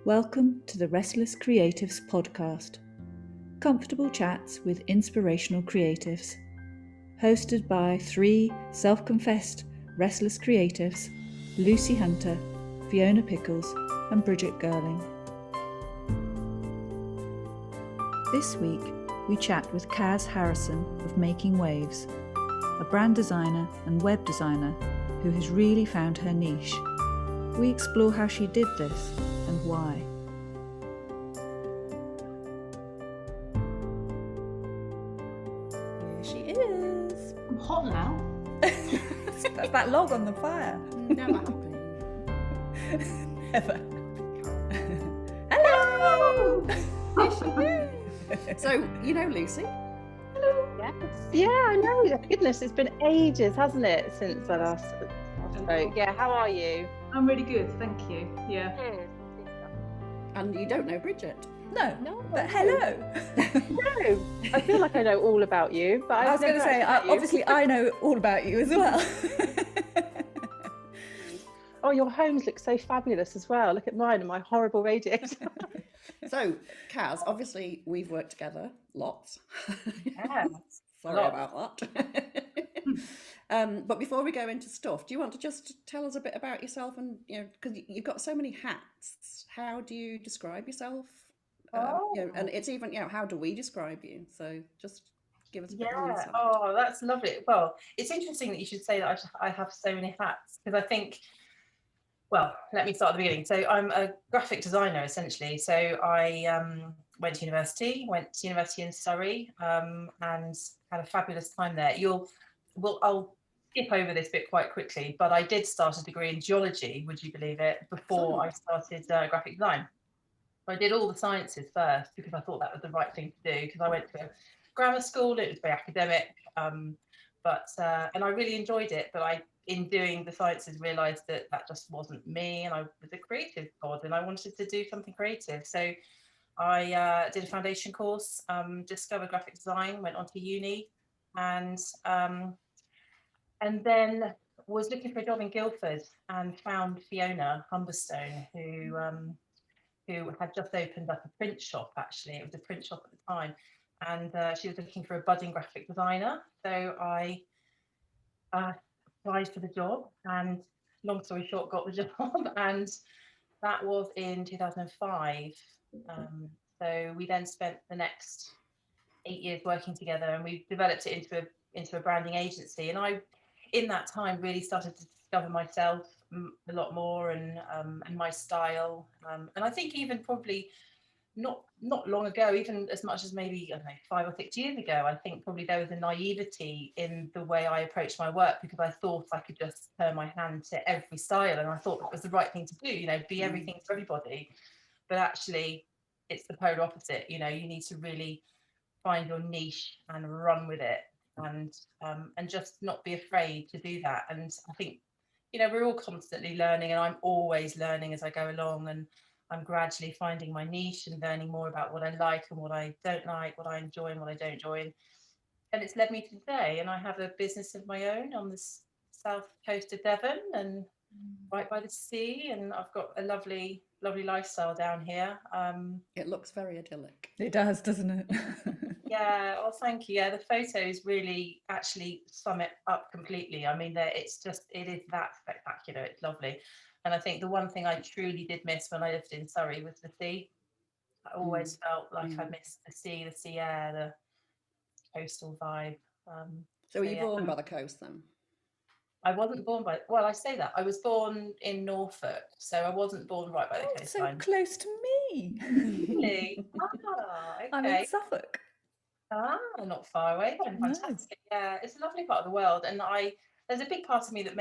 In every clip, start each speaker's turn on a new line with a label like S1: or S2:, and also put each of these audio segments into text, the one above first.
S1: Welcome to the Restless Creatives podcast. Comfortable chats with inspirational creatives. Hosted by three self-confessed restless creatives, Lucy Hunter, Fiona Pickles and Bridget Girling. This week we chat with Kaz Harrison of Making Waves, a brand designer and web designer who has really found her niche. We explore how she did this and why. Here she is.
S2: I'm hot now.
S1: That's that log on the fire.
S2: Never happy.
S1: Never. Hello!
S2: So, you know Lucy?
S3: Yes. Yeah, I know. Goodness, it's been ages, hasn't it, since I last spoke. Yeah, how are you?
S4: I'm really good, thank you. Yeah.
S2: And you don't know Bridget?
S1: No, but hello.
S3: No, I feel like I know all about you, but
S1: I was going to say, obviously I know all about you as well.
S3: Oh, your homes look so fabulous as well. Look at mine and my horrible radiator.
S2: So, Kaz, obviously we've worked together lots.
S3: Yeah.
S2: Sorry about that. But before we go into stuff, do you want to just tell us a bit about yourself? And, you know, because you've got so many hats, how do you describe yourself? You know, and it's even, you know, how do we describe you? So just give us a bit of insight.
S5: Oh, that's lovely. Well, it's interesting that you should say that I have so many hats, because I think, well, let me start at the beginning. So I'm a graphic designer, essentially. So I went to university in Surrey, and had a fabulous time there. I'll skip over this bit quite quickly, but I did start a degree in geology, would you believe it, before I started graphic design. I did all the sciences first because I thought that was the right thing to do, because I went to grammar school. It was very academic, and I really enjoyed it. But in doing the sciences, realised that just wasn't me, and I was a creative god, and I wanted to do something creative. So I did a foundation course, discovered graphic design, went on to uni, and then was looking for a job in Guildford and found Fiona Humberstone, who had just opened up a print shop. Actually, it was a print shop at the time, and she was looking for a budding graphic designer. So I applied for the job, and long story short, got the job, and that was in 2005. So we then spent the next 8 years working together, and we developed it into a branding agency. And I, in that time, really started to discover myself a lot more, and my style. And I think even probably not long ago, even as much as maybe, I don't know, 5 or 6 years ago, I think probably there was a naivety in the way I approached my work, because I thought I could just turn my hand to every style, and I thought that was the right thing to do, you know, be everything to everybody. But actually, it's the polar opposite. You know, you need to really find your niche and run with it, and just not be afraid to do that. And I think, you know, we're all constantly learning, and I'm always learning as I go along, and I'm gradually finding my niche and learning more about what I like and what I don't like, what I enjoy and what I don't enjoy. And it's led me to today, and I have a business of my own on the south coast of Devon, and right by the sea, and I've got a lovely lifestyle down here.
S2: It looks very idyllic.
S1: It does, doesn't it?
S5: Yeah, well, thank you. Yeah, the photos really actually sum it up completely. I mean, it is that spectacular. It's lovely. And I think the one thing I truly did miss when I lived in Surrey was the sea. I always felt like I missed the sea air, the coastal vibe.
S2: So were you born by the coast then?
S5: I wasn't born I say that. I was born in Norfolk, so I wasn't born right by the coastline.
S1: So close to me.
S5: Really? Okay.
S1: I'm in Suffolk.
S5: Not far away then. Fantastic. No. Yeah, it's a lovely part of the world, and there's a big part of me that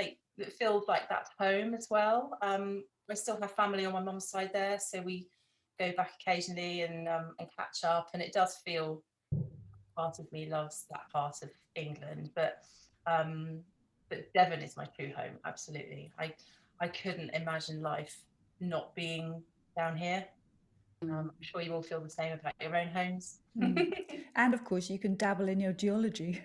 S5: feels like that's home as well. I still have family on my mum's side there, so we go back occasionally and catch up, and it does feel part of me loves that part of England, but Devon is my true home. Absolutely. I couldn't imagine life not being down here. I'm sure you all feel the same about your own homes.
S1: And of course, you can dabble in your geology.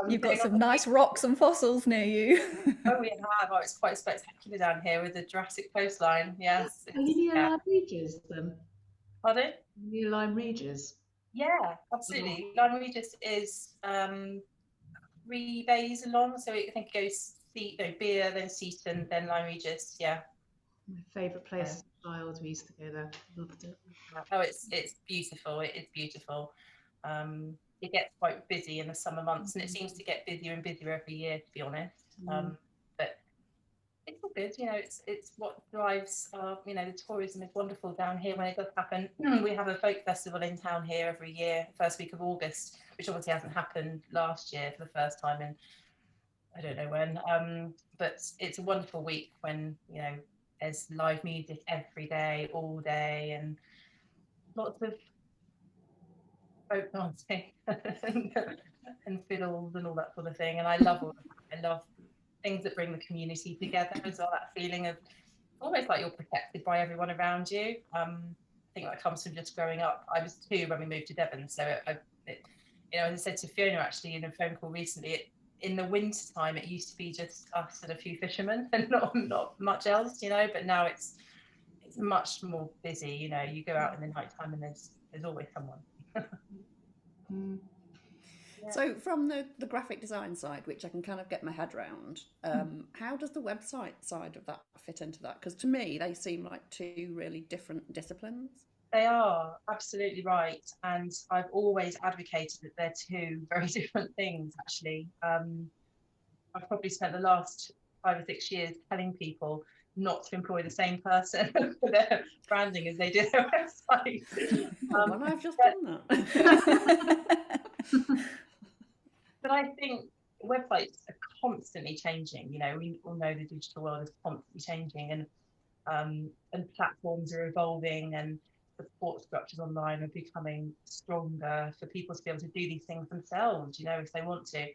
S1: You've got some nice rocks and fossils near you.
S5: Oh, we have. Oh, it's quite spectacular down here with the Jurassic coastline. Yes.
S4: Are you near
S5: Yeah.
S4: Lyme Regis then?
S5: Pardon?
S4: Near Lyme Regis?
S5: Yeah, absolutely. Lyme Regis is 3 bays along, so I think it goes Beer, then Seaton, then Lyme Regis. Yeah.
S4: My favourite place as a child. We used to go there. Loved it.
S5: Oh, it's beautiful. It is beautiful. It gets quite busy in the summer months, and it seems to get busier and busier every year, to be honest. But it's all good. You know, it's what drives. You know, the tourism is wonderful down here when it does happen. We have a folk festival in town here every year, first week of August, which obviously hasn't happened last year for the first time in I don't know when. But it's a wonderful week when, you know, there's live music every day, all day, and lots of folk dancing and fiddles and all that sort of thing. And I love all of that. I love things that bring the community together as well. That feeling of almost like you're protected by everyone around you. I think that comes from just growing up. I was 2 when we moved to Devon, so you know, as I said to Fiona actually in a phone call recently, in the winter time it used to be just us and a few fishermen and not much else, you know. But now it's much more busy. You know, you go out in the night time and there's always someone.
S2: Yeah. So from the graphic design side, which I can kind of get my head around, how does the website side of that fit into that? Because to me they seem like 2 really different disciplines.
S5: They are absolutely right, and I've always advocated that they're 2 very different things. Actually, I've probably spent the last 5 or 6 years telling people not to employ the same person for their branding as they do their website.
S2: Well, I've just done that.
S5: But I think websites are constantly changing. You know, we all know the digital world is constantly changing, and platforms are evolving, and support structures online are becoming stronger for people to be able to do these things themselves, you know, if they want to.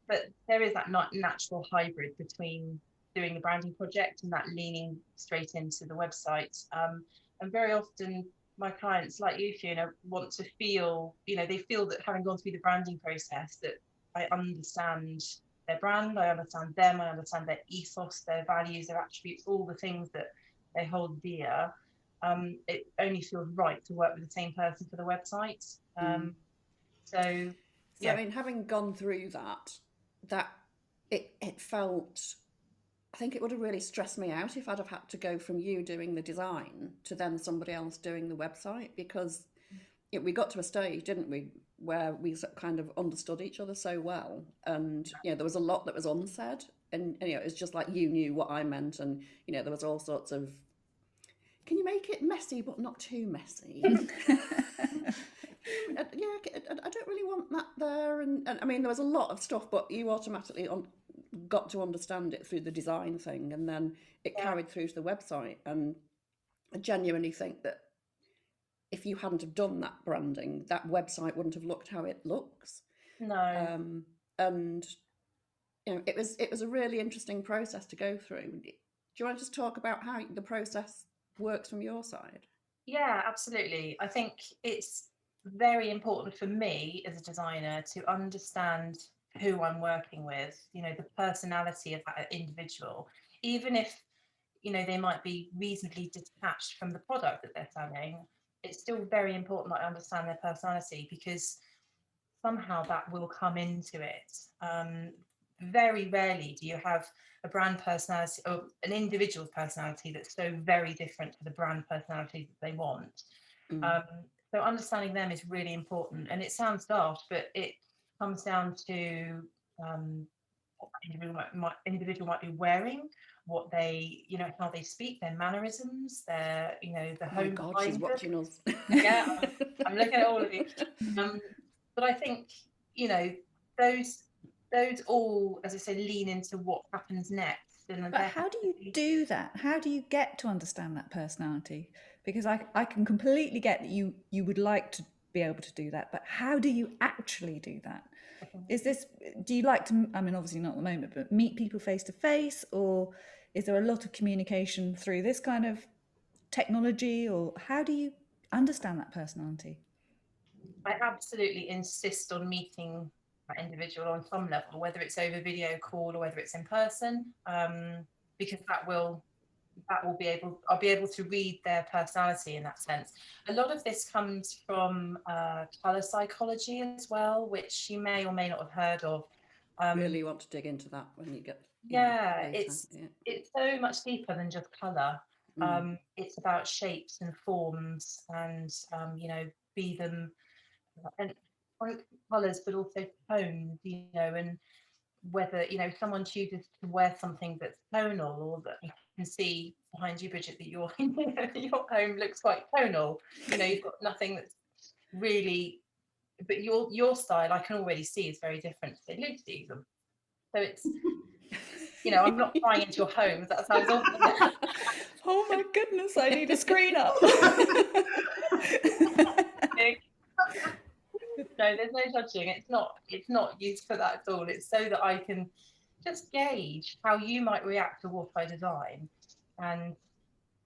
S5: But there is that natural hybrid between doing the branding project and that leaning straight into the website. And very often my clients, like you, Fiona, want to feel, you know, they feel that having gone through the branding process, that I understand their brand, I understand them, I understand their ethos, their values, their attributes, all the things that they hold dear. It only feels right to work with the same person for the website. So yeah.
S2: I mean, having gone through that it felt, I think it would have really stressed me out if I'd have had to go from you doing the design to then somebody else doing the website, because we got to a stage, didn't we, where we kind of understood each other so well, and you know, there was a lot that was unsaid, and you know, it was just like you knew what I meant, and you know, there was all sorts of, can you make it messy but not too messy? Yeah, I don't really want that there, and I mean, there was a lot of stuff, but you automatically got to understand it through the design thing, and then it carried through to the website. And I genuinely think that if you hadn't have done that branding, that website wouldn't have looked how it looks.
S5: No.
S2: And you know, it was a really interesting process to go through. Do you want to just talk about how the process works from your side?
S5: Yeah, absolutely. I think it's very important for me as a designer to understand who I'm working with, you know, the personality of that individual, even if, you know, they might be reasonably detached from the product that they're selling. It's still very important that I understand their personality, because somehow that will come into it. Very rarely do you have a brand personality or an individual's personality that's so very different to the brand personality that they want. So understanding them is really important, and it sounds daft, but it comes down to what individual might be wearing, what they, you know, how they speak, their mannerisms, their, you know, the home.
S2: Oh God, she's watching us.
S5: Yeah, I'm looking at all of you. But I think, you know, those all, as I said, lean into what happens next.
S1: But how do you do that? How do you get to understand that personality? Because I can completely get that you would like to be able to do that, but how do you actually do that? Do you like to, I mean, obviously not at the moment, but meet people face to face, or is there a lot of communication through this kind of technology, or how do you understand that personality?
S5: I absolutely insist on meeting that individual on some level, whether it's over video call or whether it's in person, because I'll be able to read their personality in that sense. A lot of this comes from colour psychology as well, which you may or may not have heard of.
S2: Really want to dig into that when you get
S5: yeah,
S2: later.
S5: it's so much deeper than just colour. It's about shapes and forms, and be them and colours, but also tones, and whether someone chooses to wear something that's tonal, or that you can see behind you, Bridget, that your your home looks quite tonal. You've got nothing that's really, but your style I can already see is very different to Lucy's. So it's I'm not prying into your home. That sounds awful.
S2: Oh my goodness, I need a screen up.
S5: No, there's no judging. It's not used for that at all. It's so that I can just gauge how you might react to what I design, and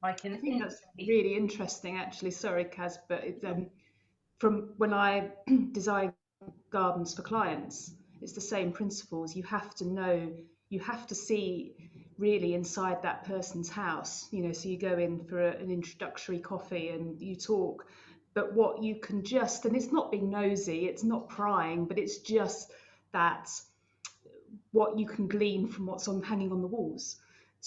S5: I think
S4: that's really interesting, actually. Sorry, Kaz, but it's from when I design gardens for clients, it's the same principles. You have to know, you have to see really inside that person's house. So you go in for an introductory coffee and you talk. But what you can just, and it's not being nosy, it's not prying, but it's just that what you can glean from what's hanging on the walls,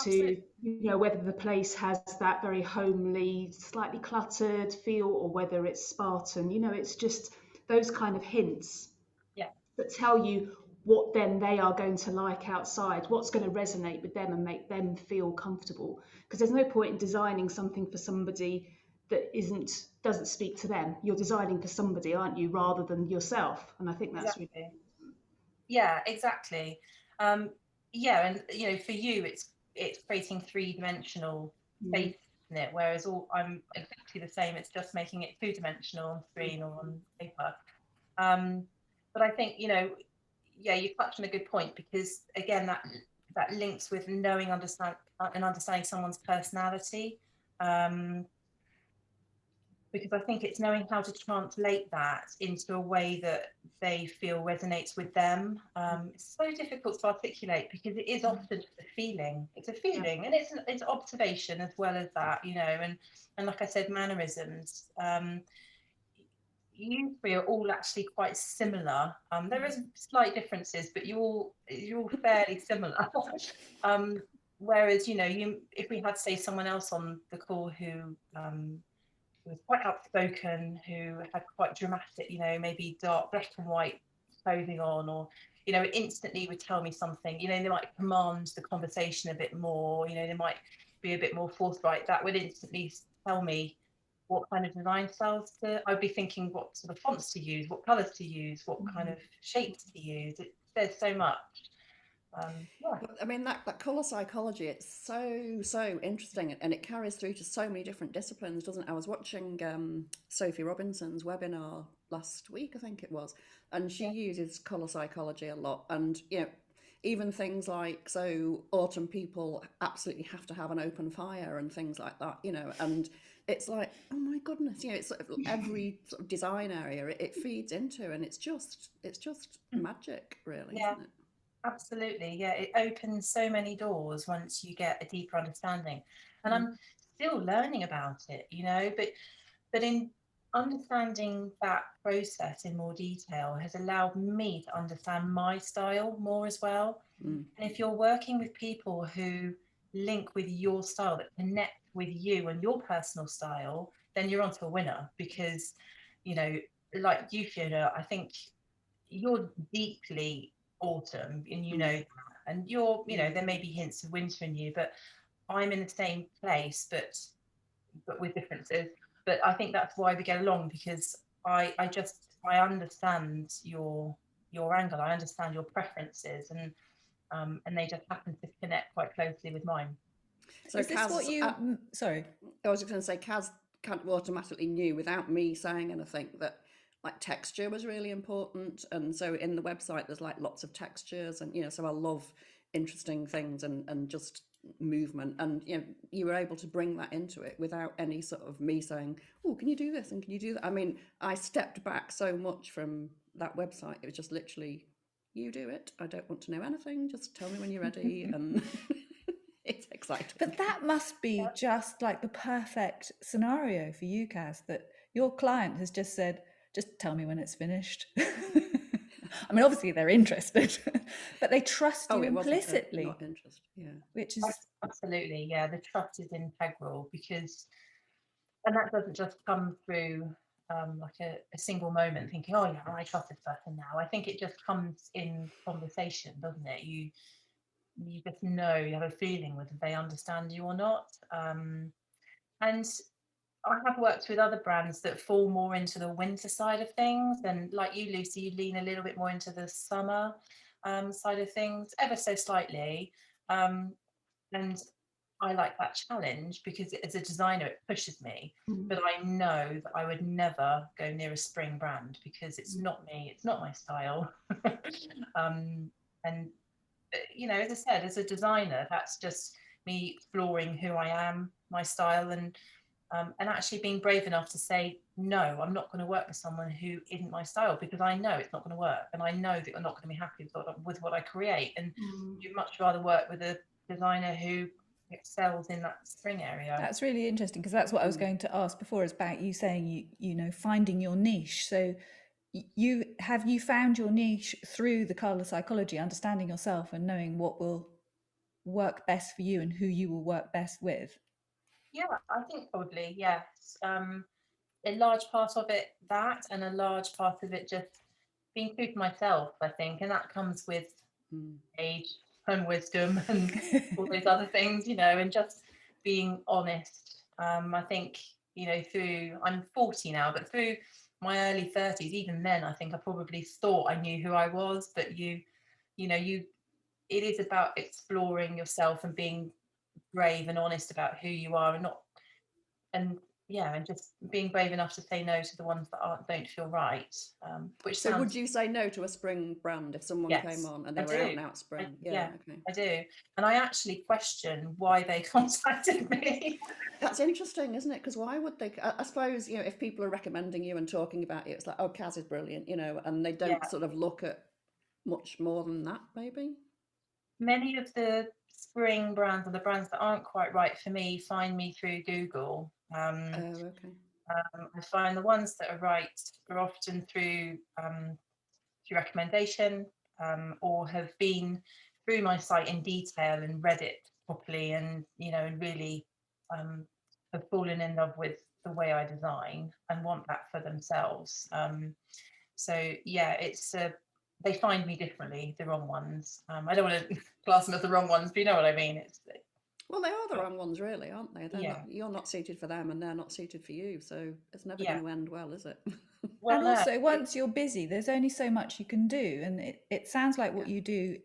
S4: to whether the place has that very homely, slightly cluttered feel, or whether it's Spartan. It's just those kind of hints that tell you what then they are going to like outside, what's going to resonate with them and make them feel comfortable. Because there's no point in designing something for somebody that doesn't speak to them. You're designing for somebody, aren't you, rather than yourself? And I think that's really
S5: exactly. And for you it's creating three-dimensional space, isn't it? Whereas I'm exactly the same. It's just making it two-dimensional on screen or on paper. But I think you touched on a good point, because again that links with understanding someone's personality. Because I think it's knowing how to translate that into a way that they feel resonates with them. It's so difficult to articulate, because it is often just a feeling. It's a feeling, and it's observation as well as that, and like I said, mannerisms. You three are all actually quite similar. There is slight differences, but you're all fairly similar. Whereas if we had, say, someone else on the call who was quite outspoken, who had quite dramatic, maybe dark black and white clothing on, or it instantly would tell me something. They might command the conversation a bit more. They might be a bit more forthright. That would instantly tell me what kind of design styles I'd be thinking, what sort of fonts to use, what colours to use, what kind of shapes to use. There's so much.
S2: I mean, that colour psychology, it's so interesting, and it carries through to so many different disciplines, doesn't it? I was watching Sophie Robinson's webinar last week, I think it was, and she uses colour psychology a lot. And even things like, so autumn people absolutely have to have an open fire and things like that, and it's like, oh my goodness, it's sort of every sort of design area it feeds into, and it's just magic, really, isn't it?
S5: Absolutely, yeah. It opens so many doors once you get a deeper understanding, and I'm still learning about it, but in understanding that process in more detail has allowed me to understand my style more as well. And if you're working with people who link with your style, that connect with you and your personal style, then you're onto a winner. Because like you, Fiona, I think you're deeply autumn, and that, and you're there may be hints of winter in you, but I'm in the same place, but with differences. But I think that's why we get along, because I understand your angle, I understand your preferences, and they just happen to connect quite closely with mine.
S2: So is this Kaz, what you sorry, I was just going to say, Kaz kind of automatically knew without me saying anything that like texture was really important, and so in the website there's like lots of textures, and so I love interesting things and just movement, and you were able to bring that into it without any sort of me saying, oh, can you do this and can you do that. I mean, I stepped back so much from that website. It was just literally you do it. I don't want to know anything. Just tell me when you're ready. And it's exciting.
S1: But that must be just like the perfect scenario for you, Kaz, that your client has just said, just tell me when it's finished. I mean, obviously they're interested, but they trust you
S2: it wasn't
S1: implicitly.
S2: not interest, yeah.
S1: Which is
S5: absolutely, yeah. The trust is integral because, and that doesn't just come through like a single moment thinking, oh yeah, I trust this person now. I think it just comes in conversation, doesn't it? You just know, you have a feeling whether they understand you or not. And I have worked with other brands that fall more into the winter side of things, and like you, Lucy, you lean a little bit more into the summer side of things, ever so slightly. And I like that challenge because as a designer, it pushes me. But I know that I would never go near a spring brand because it's not me, it's not my style. And you know, as I said, as a designer, that's just me exploring who I am, my style, and actually being brave enough to say, no, I'm not going to work with someone who isn't my style because I know it's not going to work. And I know that you're not going to be happy with what I create. And you'd much rather work with a designer who excels in that spring area.
S1: That's really interesting because that's what I was going to ask before, is about you saying, you know, finding your niche. So you found your niche through the colour psychology, understanding yourself and knowing what will work best for you and who you will work best with?
S5: Yeah, I think probably, yes. A large part of it that, and a large part of it just being true to myself, I think, and that comes with age and wisdom and all those other things, you know, and just being honest. I think, you know, I'm 40 now, but through my early 30s, even then, I think I probably thought I knew who I was, but it is about exploring yourself and being brave and honest about who you are, and just being brave enough to say no to the ones that don't feel right.
S2: So would you say no to a spring brand if someone came on and they were out and out spring?
S5: Okay. I do. And I actually question why they contacted me.
S2: That's interesting, isn't it? Because why would they? I suppose, you know, if people are recommending you and talking about you, it's like, oh, Kaz is brilliant, you know, and they don't sort of look at much more than that, maybe. Many
S5: of the spring brands or the brands that aren't quite right for me find me through Google.
S2: Okay.
S5: I find the ones that are right are often through recommendation, or have been through my site in detail and read it properly, and you know, and really have fallen in love with the way I design and want that for themselves. So yeah, it's they find me differently, the wrong ones. I don't want to class them as the wrong ones, but you know what I mean.
S2: Well, they are the wrong ones, really, aren't they? You're not suited for them and they're not suited for you. So it's never going to end well, is it?
S1: Well, and also, once you're busy, there's only so much you can do. And it sounds like what you do,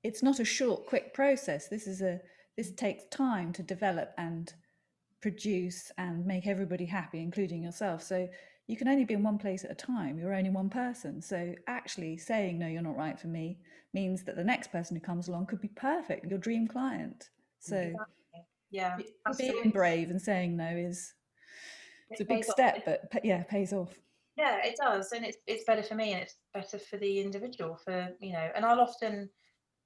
S1: it's not a short, quick process. This takes time to develop and produce and make everybody happy, including yourself. So you can only be in one place at a time. You're only one person. So actually saying, no, you're not right for me, means that the next person who comes along could be perfect, your dream client. So being brave and saying no it's a big step, but pays off.
S5: Yeah, it does, and it's better for me, and it's better for the individual. For you know, and I'll often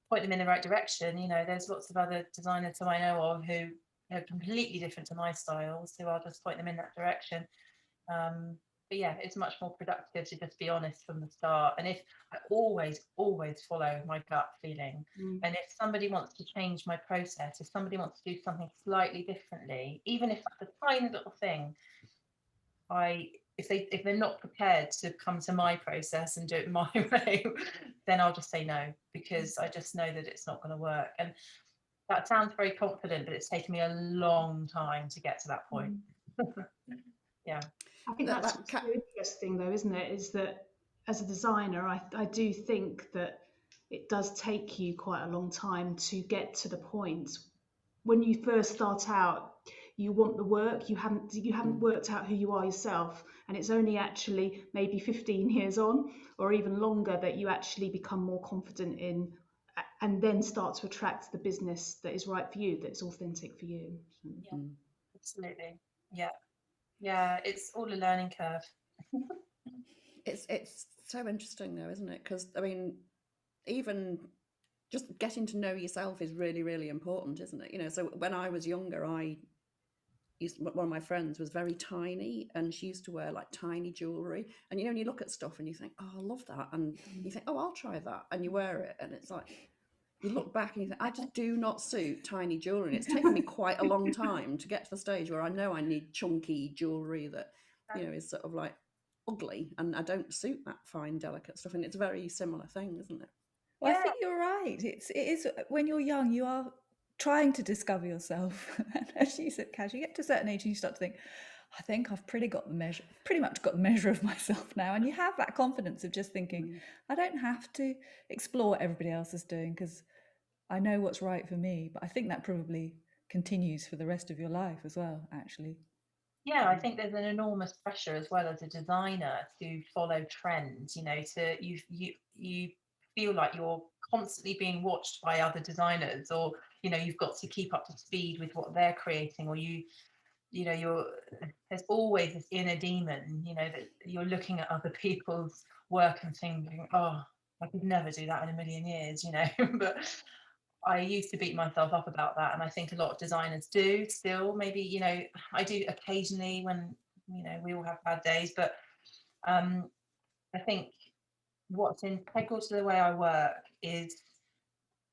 S5: point them in the right direction. You know, there's lots of other designers who I know of who are completely different to my styles, so I'll just point them in that direction. But yeah, it's much more productive to just be honest from the start. And if I always follow my gut feeling, and if somebody wants to change my process, if somebody wants to do something slightly differently, even if it's a tiny little thing, if they're not prepared to come to my process and do it my way, then I'll just say no, because I just know that it's not going to work. And that sounds very confident, but it's taken me a long time to get to that point. Yeah.
S4: I think that's what's so interesting, though, isn't it? Is that as a designer, I do think that it does take you quite a long time to get to the point. When you first start out, you want the work. You haven't worked out who you are yourself, and it's only actually maybe 15 years on, or even longer, that you actually become more confident in, and then start to attract the business that is right for you, that's authentic for you.
S5: Yeah, absolutely. Yeah, it's all a learning curve.
S2: It's so interesting, though, isn't it? Because I mean, even just getting to know yourself is really, really important, isn't it? You know, so when I was younger, one of my friends was very tiny, and she used to wear like tiny jewelry. And you know, when you look at stuff and you think, oh, I love that, and you think, oh, I'll try that, and you wear it, and it's like you look back and you think, I just do not suit tiny jewelry. And it's taken me quite a long time to get to the stage where I know I need chunky jewelry that, you know, is sort of like ugly, and I don't suit that fine, delicate stuff. And it's a very similar thing, isn't it?
S1: Well, I think you're right. It is when you're young, you are trying to discover yourself. And as you said, Kaz, you get to a certain age and you start to think, I think I've pretty much got the measure of myself now. And you have that confidence of just thinking, I don't have to explore what everybody else is doing because I know what's right for me. But I think that probably continues for the rest of your life as well, actually.
S5: Yeah, I think there's an enormous pressure as well as a designer to follow trends, you know, to you feel like you're constantly being watched by other designers, or, you know, you've got to keep up to speed with what they're creating, or you know, there's always this inner demon, you know, that you're looking at other people's work and thinking, oh, I could never do that in a million years, you know. But I used to beat myself up about that, and I think a lot of designers do still. Maybe, you know, I do occasionally when, you know, we all have bad days, but I think what's integral to the way I work is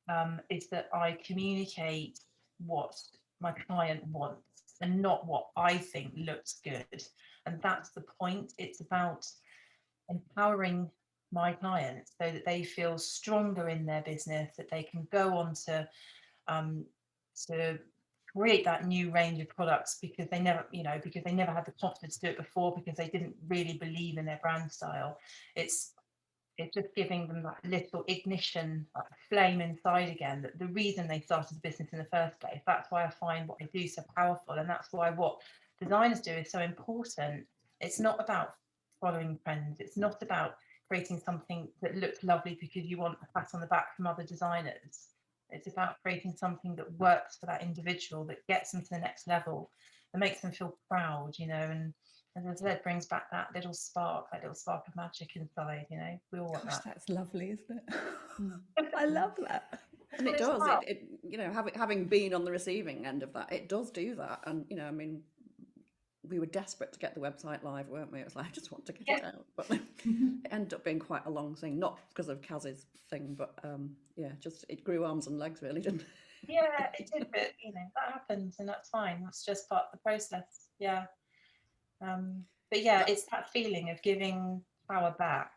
S5: that I communicate what my client wants and not what I think looks good. And that's the point. It's about empowering my clients so that they feel stronger in their business, that they can go on to create that new range of products because they never, you know, because they never had the confidence to do it before, because they didn't really believe in their brand style. It's just giving them that little ignition, that flame inside again, that the reason they started the business in the first place. That's why I find what I do so powerful, and that's why what designers do is so important. It's not about following trends. It's not about creating something that looks lovely because you want a pat on the back from other designers. It's about creating something that works for that individual, that gets them to the next level, that makes them feel proud, you know, and as I said, brings back that little spark of magic inside, you know. We all want
S1: Gosh,
S5: that.
S1: that's lovely, isn't it? I love that.
S2: And it does. It you know, having been on the receiving end of that, it does do that. And you know, I mean, we were desperate to get the website live, weren't we? It was like, I just want to get it out, but it ended up being quite a long thing, not because of Kaz's thing, but yeah, just it grew arms and legs, really, didn't it?
S5: Yeah, it did, but you know, that happens, and that's fine. That's just part of the process. Yeah. But yeah, it's that feeling of giving power back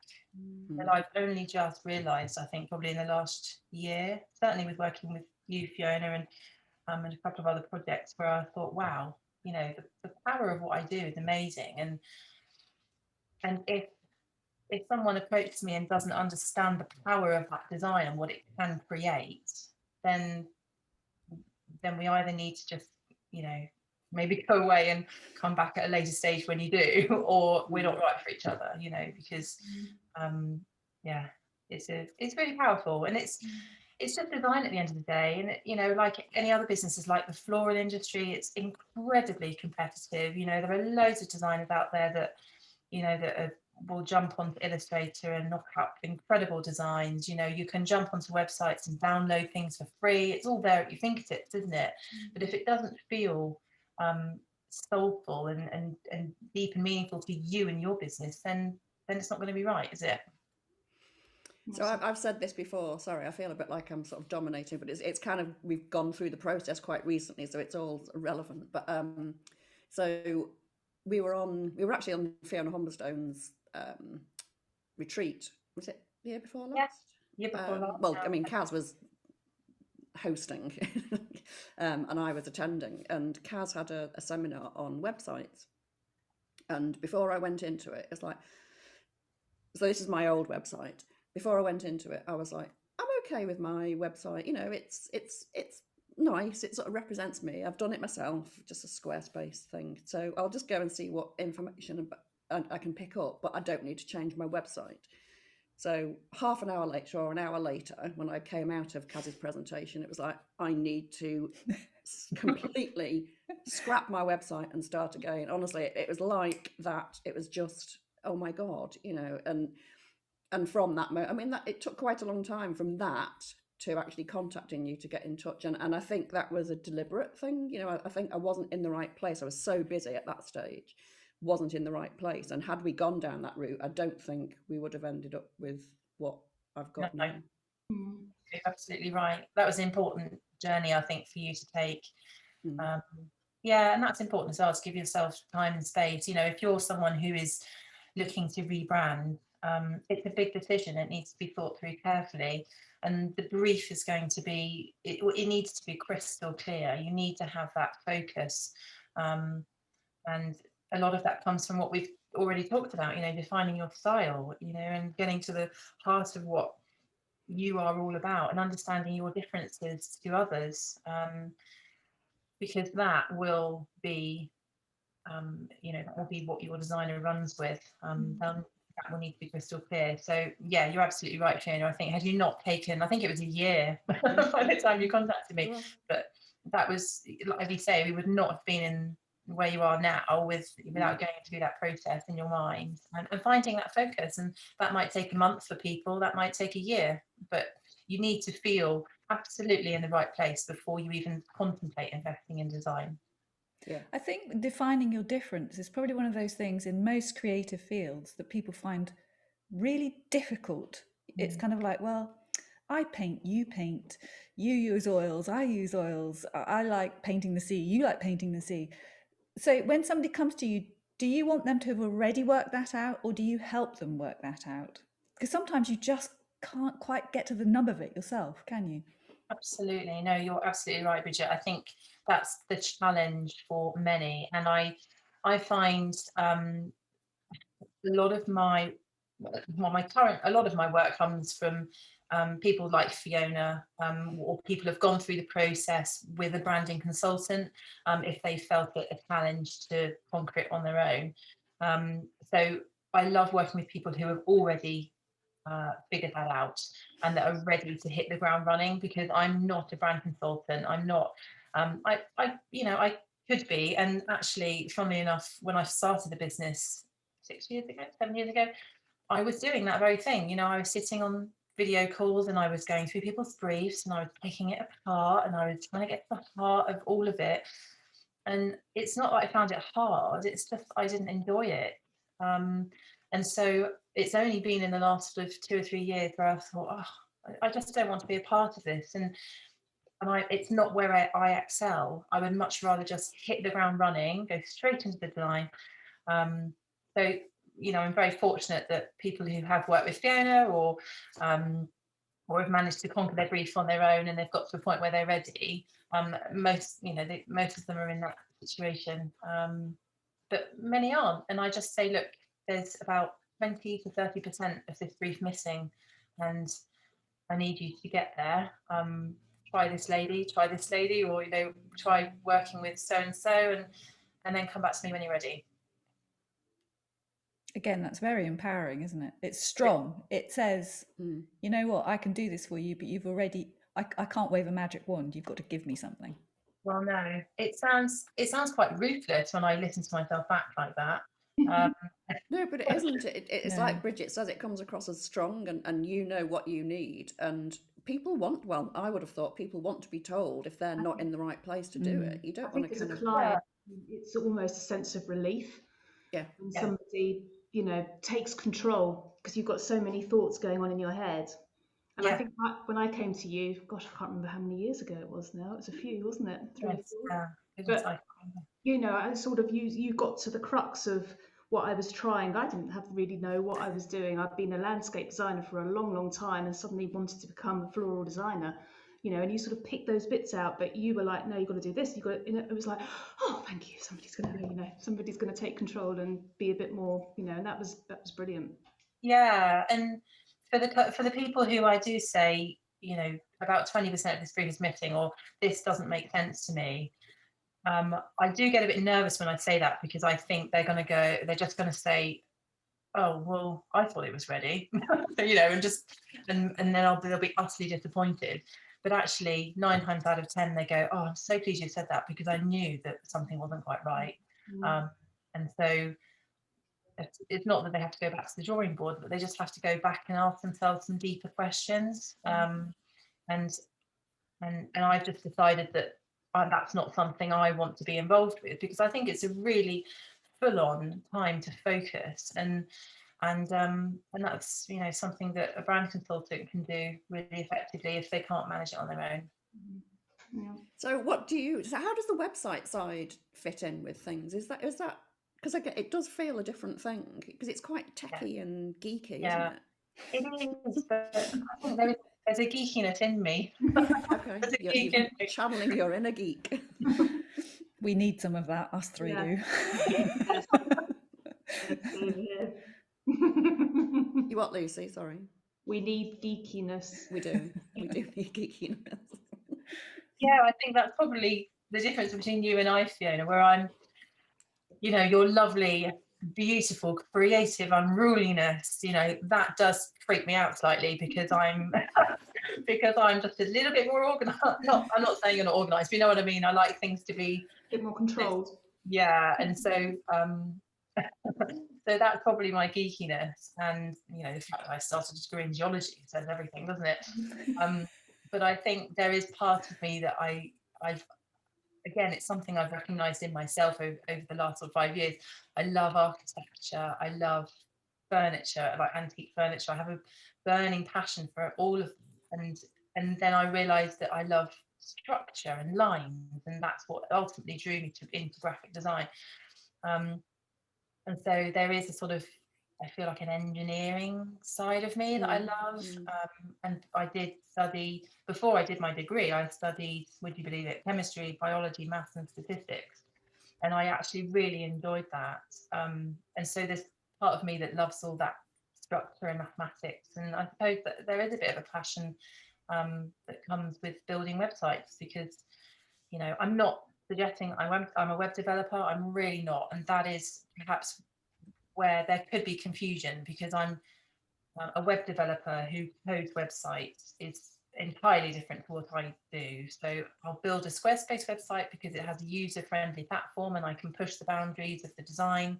S5: that I've only just realised, I think, probably in the last year, certainly with working with you, Fiona, and a couple of other projects where I thought, wow, you know, the power of what I do is amazing. And if someone approaches me and doesn't understand the power of that design and what it can create, then we either need to just, you know, maybe go away and come back at a later stage when you do, or we're not right for each other, you know, because yeah, it's really powerful, and it's just design at the end of the day. And you know, like any other businesses, like the floral industry, it's incredibly competitive. You know, there are loads of designers out there that, you know, will jump onto Illustrator and knock up incredible designs. You know, you can jump onto websites and download things for free. It's all there at your fingertips, isn't it? But if it doesn't feel soulful and deep and meaningful to you and your business, then it's not going to be right, is it?
S2: So I've said this before. Sorry, I feel a bit like I'm sort of dominating, but it's kind of, we've gone through the process quite recently, so it's all relevant. But so we were actually on Fiona Humberstone's retreat. Was it the year before last?
S5: Yeah, year before last.
S2: Well, I mean, Kaz was hosting and I was attending, and Kaz had a seminar on websites. And before I went into it, it's like, so this is my old website. Before I went into it, I was like, I'm okay with my website. You know, it's nice. It sort of represents me. I've done it myself, just a Squarespace thing. So I'll just go and see what information I can pick up, but I don't need to change my website. So half an hour later or an hour later, when I came out of Kaz's presentation, it was like, I need to completely scrap my website and start again. Honestly, it was like that. It was just, oh my God, you know, and And from that moment, I mean, that it took quite a long time from that to actually contacting you to get in touch. And I think that was a deliberate thing. You know, I think I wasn't in the right place. I was so busy at that stage, wasn't in the right place. And had we gone down that route, I don't think we would have ended up with what I've got
S5: No.
S2: now.
S5: You're absolutely right. That was an important journey, I think, for you to take. Yeah, and that's important as well, to give yourself time and space. You know, if you're someone who is looking to rebrand, it's a big decision. It needs to be thought through carefully, and the brief is going to be, it needs to be crystal clear. You need to have that focus, and a lot of that comes from what we've already talked about, you know, defining your style, you know, and getting to the heart of what you are all about and understanding your differences to others, because that will be, you know, that will be what your designer runs with. That will need to be crystal clear. So yeah, you're absolutely right, Fiona. I think, had you not taken, I think it was a year by the time you contacted me, but that was, like you say, we would not have been in where you are now without going through that process in your mind, and finding that focus. And that might take a month for people, that might take a year, but you need to feel absolutely in the right place before you even contemplate investing in design.
S2: Yeah,
S1: I think defining your difference is probably one of those things in most creative fields that people find really difficult. It's kind of like, well, I paint, you use oils, I use oils. I like painting the sea, you like painting the sea. So when somebody comes to you, do you want them to have already worked that out, or do you help them work that out? Because sometimes you just can't quite get to the nub of it yourself, can you?
S5: Absolutely. No, you're absolutely right, Bridget. I think that's the challenge for many. And I find a lot of my work comes from people like Fiona, or people who've gone through the process with a branding consultant, if they felt it a challenge to conquer it on their own. So I love working with people who have already figured that out and that are ready to hit the ground running, because I'm not a brand consultant. I'm not, I could be. And actually, funnily enough, when I started the business 7 years ago, I was doing that very thing. You know, I was sitting on video calls and I was going through people's briefs and I was picking it apart and I was trying to get to the heart of all of it. And it's not that I found it hard, it's just I didn't enjoy it. And so it's only been in the last sort of 2 or 3 years where I thought, oh, I just don't want to be a part of this. And it's not where I excel. I would much rather just hit the ground running, go straight into the design. So, you know, I'm very fortunate that people who have worked with Fiona or have managed to conquer their brief on their own and they've got to a point where they're ready. Most of them are in that situation, but many aren't. And I just say, look, there's about 20 to 30% of this brief missing, and I need you to get there. Try this lady, or, you know, try working with so and so, and then come back to me when you're ready.
S1: Again, that's very empowering, isn't it? It's strong. It says, you know what, I can do this for you, but you've already, I can't wave a magic wand. You've got to give me something.
S5: Well, no, it sounds quite ruthless when I listen to myself back like that.
S2: No, but it isn't. It's like Bridget says, it comes across as strong, and you know what you need. And people want, well, I would have thought people want to be told if they're not in the right place to do it. You don't want to kind of...
S4: client, it's almost a sense of relief.
S2: Yeah.
S4: When somebody, you know, takes control, because you've got so many thoughts going on in your head. And I think when I came to you, gosh, I can't remember how many years ago it was now. It was a few, wasn't it? 3 or 4. But, you know, I sort of, you got to the crux of what I was trying. I didn't really know what I was doing. I've been a landscape designer for a long, long time and suddenly wanted to become a floral designer, you know, and you sort of pick those bits out, but you were like, no, you've got to do this. You've got to, it was like, oh, thank you. Somebody's going to take control and be a bit more, you know, and that was brilliant.
S5: Yeah. And for the people who I do say, you know, about 20% of this brief is missing, or this doesn't make sense to me, I do get a bit nervous when I say that, because I think they're just going to say, oh, well, I thought it was ready, you know, and then they'll be utterly disappointed. But actually 9 times out of 10, they go, oh, I'm so pleased you said that, because I knew that something wasn't quite right. And so it's not that they have to go back to the drawing board, but they just have to go back and ask themselves some deeper questions. And I've just decided that that's not something I want to be involved with, because I think it's a really full-on time to focus, and that's, you know, something that a brand consultant can do really effectively if they can't manage it on their own.
S4: Yeah.
S2: So how does the website side fit in with things? Is that because it does feel a different thing, because it's quite techy and geeky,
S5: Yeah.
S2: isn't it?
S5: It is, but I think there's a geekiness in me.
S2: Okay,
S5: There's a
S2: you're
S5: geek in me.
S2: channeling your inner geek.
S1: We need some of that, us three
S4: Yeah.
S1: do.
S4: Yes. Same here.
S2: You what, Lucy? Sorry.
S4: We need geekiness.
S2: We do. We do need geekiness.
S5: Yeah, I think that's probably the difference between you and I, Fiona, where I'm, you know, your lovely, beautiful, creative unruliness, you know, that does freak me out slightly, because I'm because I'm just a little bit more organized. I'm not saying you're not organized, but you know what I mean. I like things to be
S4: A bit more controlled.
S5: yeah, and so so that's probably my geekiness, and you know, the fact that I started a degree in geology says everything, doesn't it? But I think there is part of me that I've again, it's something I've recognized in myself over the last sort of 5 years. I love architecture, I love furniture, like antique furniture. I have a burning passion for all of them, and then I realized that I love structure and lines, and that's what ultimately drew me into graphic design. And so there is a sort of, I feel like, an engineering side of me that I love. And I did study, before I did my degree, I studied, would you believe it, chemistry, biology, maths and statistics. And I actually really enjoyed that. And so there's part of me that loves all that structure and mathematics. And I suppose that there is a bit of a passion that comes with building websites, because, you know, I'm not suggesting I'm a web developer. I'm really not. And that is perhaps where there could be confusion, because I'm a web developer who codes websites is entirely different to what I do. So I'll build a Squarespace website because it has a user-friendly platform and I can push the boundaries of the design,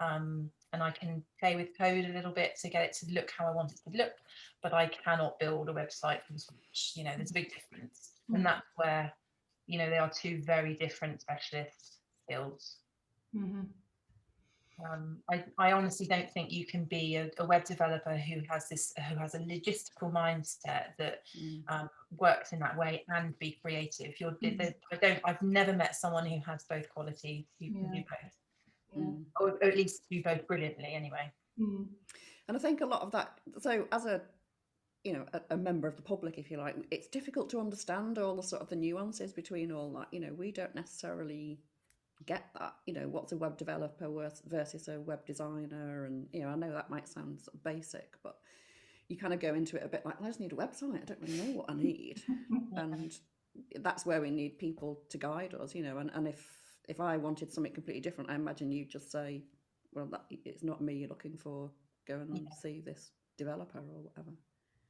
S5: and I can play with code a little bit to get it to look how I want it to look, but I cannot build a website from scratch. You know, there's a big difference. And that's where, you know, they are two very different specialist skills. I honestly don't think you can be a web developer who has a logistical mindset that works in that way and be creative. I've never met someone who has both qualities, who can do both, or at least do both brilliantly anyway.
S2: And I think a lot of that, so as a, you know, a member of the public, if you like, it's difficult to understand all the sort of the nuances between all that. You know, we don't necessarily get that, you know, what's a web developer versus a web designer, and you know, I know that might sound sort of basic, but you kind of go into it a bit like, I just need a website, I don't really know what I need. And that's where we need people to guide us, you know, and if I wanted something completely different, I imagine you'd just say, well, it's not me you're looking for, go and see this developer or whatever.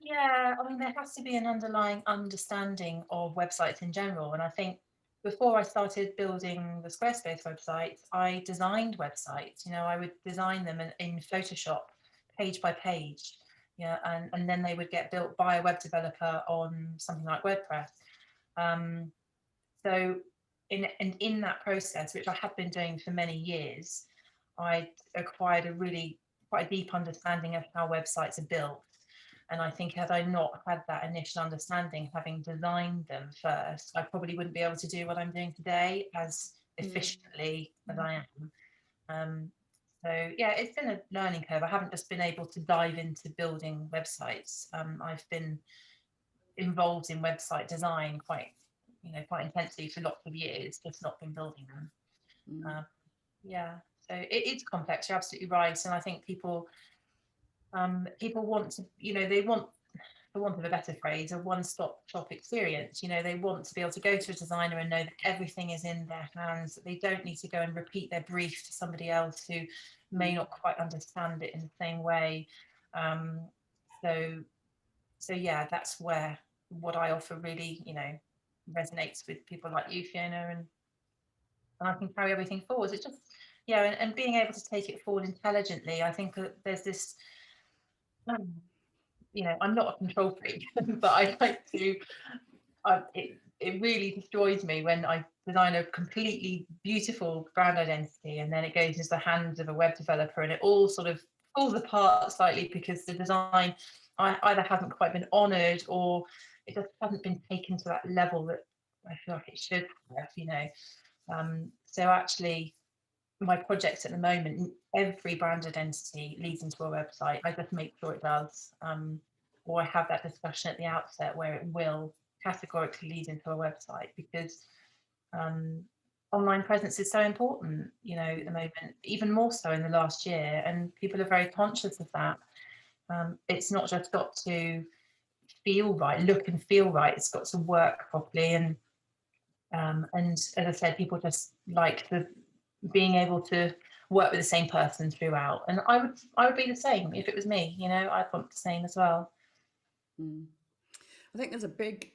S5: Yeah, I mean, there has to be an underlying understanding of websites in general. And I think before I started building the Squarespace website, I designed websites. You know, I would design them in Photoshop, page by page. Yeah, and then they would get built by a web developer on something like WordPress. So in that process, which I have been doing for many years, I acquired quite a deep understanding of how websites are built. And I think had I not had that initial understanding, having designed them first, I probably wouldn't be able to do what I'm doing today as efficiently as I am. So yeah, it's been a learning curve. I haven't just been able to dive into building websites. I've been involved in website design quite intensely for lots of years, just not been building them. Yeah, so it's complex. You're absolutely right, and I think people want to, you know, they want, for want of a better phrase, a one-stop shop experience. You know, they want to be able to go to a designer and know that everything is in their hands, that they don't need to go and repeat their brief to somebody else who may not quite understand it in the same way. So yeah, that's where what I offer really, you know, resonates with people like you, Fiona, and I can carry everything forward. It's just, yeah, and being able to take it forward intelligently. I think that there's this, you know, I'm not a control freak, but I like to, it really destroys me when I design a completely beautiful brand identity and then it goes into the hands of a web developer and it all sort of falls apart slightly because the design either hasn't quite been honoured or it just hasn't been taken to that level that I feel like it should have, you know. So actually, my project at the moment, every brand identity leads into a website. I just make sure it does, or I have that discussion at the outset where it will categorically lead into a website, because online presence is so important, you know, at the moment, even more so in the last year, and people are very conscious of that. It's not just got to feel right, look and feel right, it's got to work properly. And as I said, people just like the being able to work with the same person throughout, and I would be the same if it was me, you know. I'd want the same as well.
S2: I think there's a big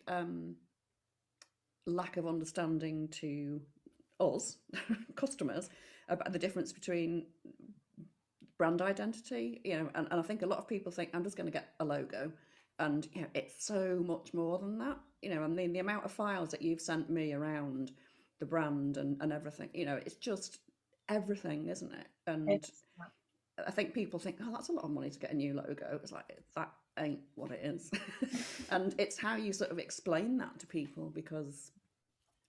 S2: lack of understanding to us customers about the difference between brand identity, you know, and I think a lot of people think I'm just going to get a logo, and you know, it's so much more than that, you know. I mean, the amount of files that you've sent me around the brand and everything, you know, it's just everything, isn't it? And I think people think, oh, that's a lot of money to get a new logo. It's like, that ain't what it is. And it's how you sort of explain that to people, because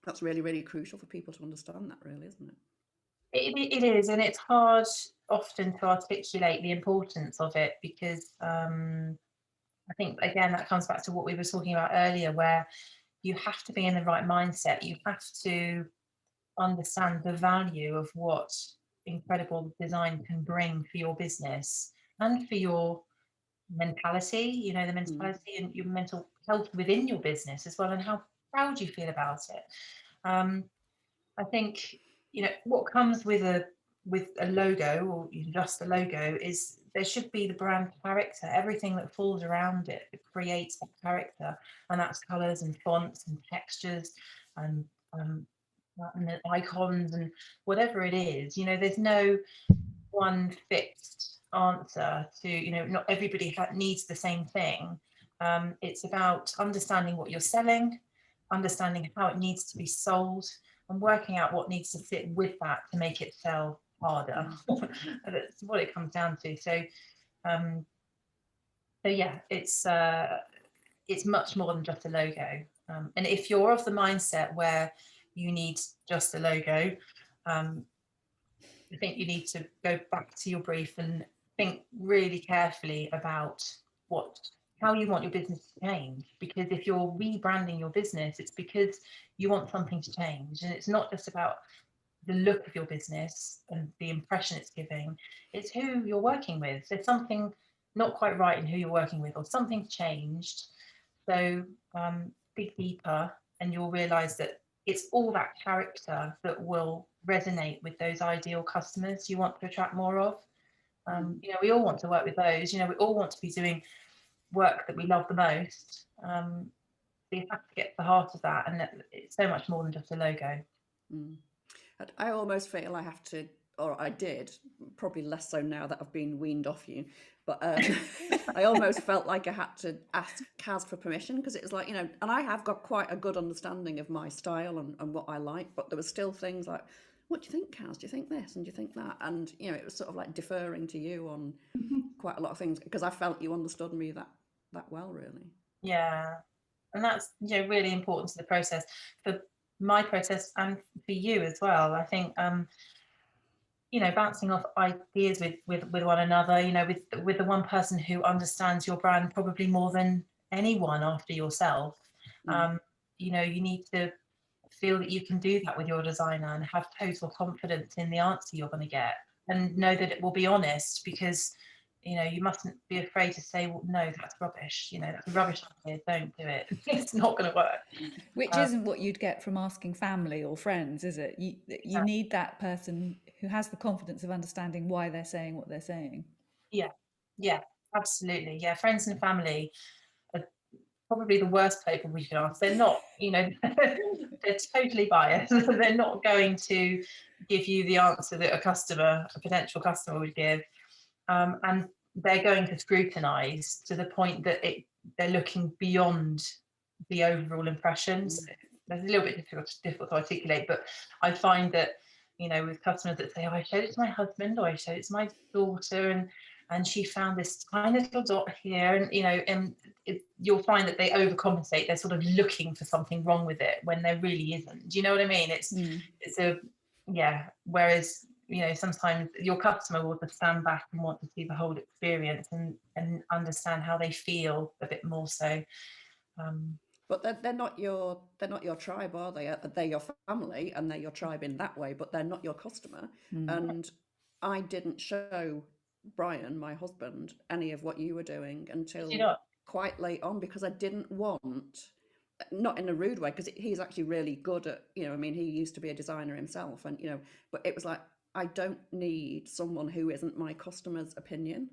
S2: that's really, really crucial for people to understand that, really, isn't it?
S5: It is, and it's hard often to articulate the importance of it, because I think, again, that comes back to what we were talking about earlier, where you have to be in the right mindset. You have to understand the value of what incredible design can bring for your business and for your mentality, you know, the mentality and your mental health within your business as well, and how proud you feel about it. I think, you know, what comes with a logo, or just a logo, is there should be the brand character. Everything that falls around it, it creates that character, and that's colours and fonts and textures and the icons and whatever it is. You know, there's no one fixed answer to, you know, not everybody needs the same thing. It's about understanding what you're selling, understanding how it needs to be sold, and working out what needs to fit with that to make it sell harder. That's what it comes down to. So yeah, it's much more than just a logo. And if you're of the mindset where you need just a logo, I think you need to go back to your brief and think really carefully about how you want your business to change. Because if you're rebranding your business, it's because you want something to change, and it's not just about the look of your business and the impression it's giving. It's who you're working with. There's something not quite right in who you're working with, or something's changed. So dig deeper, and you'll realize that it's all that character that will resonate with those ideal customers you want to attract more of. You know, we all want to work with those. You know, we all want to be doing work that we love the most. So you have to get to the heart of that, and it's so much more than just a logo.
S2: I almost feel I have to, or I did, probably less so now that I've been weaned off you, but I almost felt like I had to ask Kaz for permission, because it was like, you know, and I have got quite a good understanding of my style and what I like, but there were still things like, what do you think, Kaz? Do you think this? And do you think that? And, you know, it was sort of like deferring to you on quite a lot of things, because I felt you understood me that well, really.
S5: Yeah. And that's, you know, really important to the process, for my process and for you as well. I think, you know, bouncing off ideas with one another, you know, with the one person who understands your brand probably more than anyone after yourself. You know, you need to feel that you can do that with your designer and have total confidence in the answer you're going to get, and know that it will be honest, because, you know, you mustn't be afraid to say, well, no, that's rubbish, you know, that's a rubbish idea, don't do it. It's not going to work.
S1: Which isn't what you'd get from asking family or friends, is it? You need that person who has the confidence of understanding why they're saying what they're saying.
S5: Yeah, absolutely. Yeah, friends and family are probably the worst people we can ask. They're not, you know, they're totally biased. They're not going to give you the answer that a potential customer would give, and they're going to scrutinise to the point that they're looking beyond the overall impressions. That's a little bit difficult to articulate, but I find that, you know, with customers that say, oh, I showed it to my husband, or I showed it to my daughter, and she found this tiny little dot here, and you know, and you'll find that they overcompensate. They're sort of looking for something wrong with it when there really isn't. Do you know what I mean? It's a, yeah. Whereas, you know, sometimes your customer will just stand back and want to see the whole experience and understand how they feel a bit more so.
S2: But they're not your tribe, are they? They're your family and they're your tribe in that way, but they're not your customer. And I didn't show Brian, my husband, any of what you were doing until quite late on, because I didn't want, not in a rude way, because he's actually really good at, you know, I mean, he used to be a designer himself, and, you know, but it was like, I don't need someone who isn't my customer's opinion.